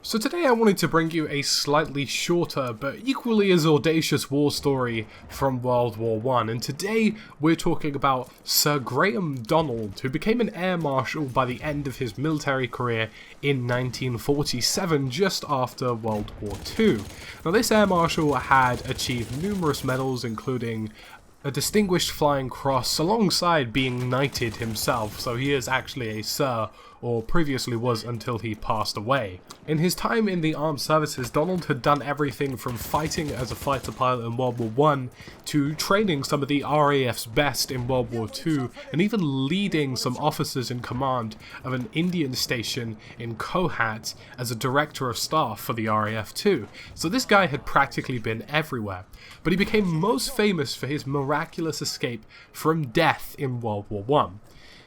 So today I wanted to bring you a slightly shorter but equally as audacious war story from World War I, and today we're talking about Sir Graham Donald, who became an air marshal by the end of his military career in 1947, just after World War II. Now this air marshal had achieved numerous medals, including a Distinguished Flying Cross alongside being knighted himself, so he is actually a Sir, or previously was until he passed away. In his time in the armed services, Donald had done everything from fighting as a fighter pilot in World War I to training some of the RAF's best in World War II, and even leading some officers in command of an Indian station in Kohat as a director of staff for the RAF too. So this guy had practically been everywhere, but he became most famous for his miraculous escape from death in World War I.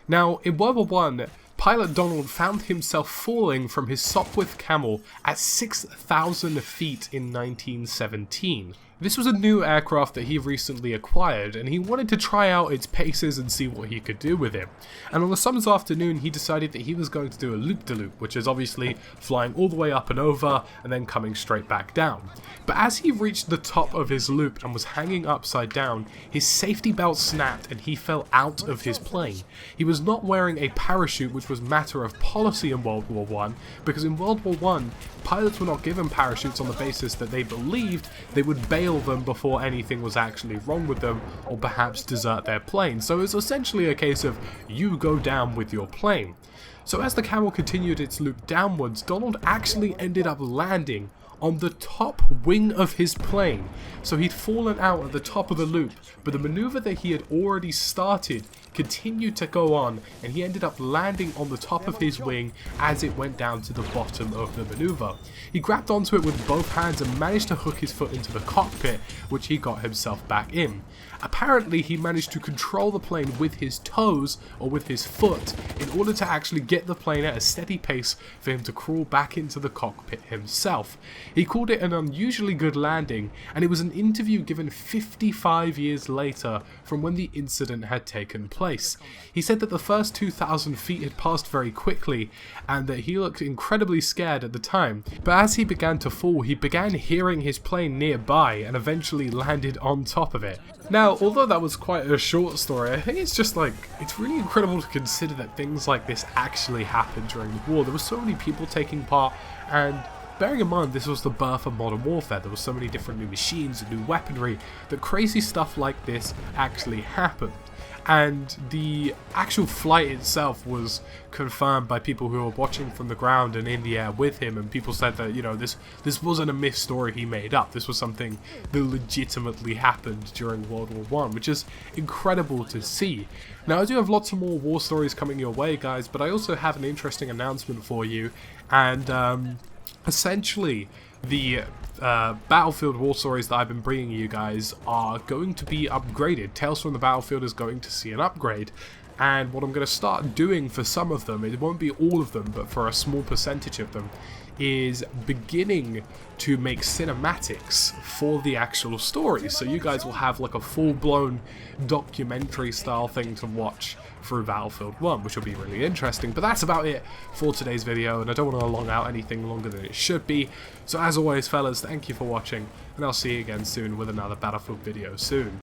Now, in World War I, Pilot Donald found himself falling from his Sopwith Camel at 6,000 feet in 1917. This was a new aircraft that he recently acquired, and he wanted to try out its paces and see what he could do with it. And on a summer's afternoon, he decided that he was going to do a loop-de-loop, which is obviously flying all the way up and over, and then coming straight back down. But as he reached the top of his loop and was hanging upside down, his safety belt snapped and he fell out of his plane. He was not wearing a parachute, which was matter of policy in World War I, because in World War I, pilots were not given parachutes on the basis that they believed they would bail them before anything was actually wrong with them, or perhaps desert their plane. So it was essentially a case of you go down with your plane. So as the Camel continued its loop downwards, Donald actually ended up landing on the top wing of his plane. So he'd fallen out at the top of the loop, but the maneuver that he had already started continued to go on, and he ended up landing on the top of his wing as it went down to the bottom of the maneuver. He grabbed onto it with both hands and managed to hook his foot into the cockpit, which he got himself back in. Apparently he managed to control the plane with his toes, or with his foot, in order to actually get the plane at a steady pace for him to crawl back into the cockpit himself. He called it an unusually good landing, and it was an interview given 55 years later from when the incident had taken place. He said that the first 2,000 feet had passed very quickly, and that he looked incredibly scared at the time, but as he began to fall, he began hearing his plane nearby and eventually landed on top of it. Now, although that was quite a short story, I think it's really incredible to consider that things like this actually happened during the war. There were so many people taking part, and bearing in mind this was the birth of modern warfare, there were so many different new machines and new weaponry, that crazy stuff like this actually happened. And the actual flight itself was confirmed by people who were watching from the ground and in the air with him, and people said that, you know, this wasn't a myth story he made up. This was something that legitimately happened during World War I, which is incredible to see. Now, I do have lots of more war stories coming your way, guys, but I also have an interesting announcement for you, and essentially the Battlefield war stories that I've been bringing you guys are going to be upgraded. Tales from the Battlefield is going to see an upgrade, and what I'm going to start doing for some of them, it won't be all of them, but for a small percentage of them, is beginning to make cinematics for the actual story. So you guys will have like a full-blown documentary style thing to watch through Battlefield 1, which will be really interesting. But that's about it for today's video, and I don't want to long out anything longer than it should be. So as always, fellas, thank you for watching, and I'll see you again soon with another Battlefield video soon.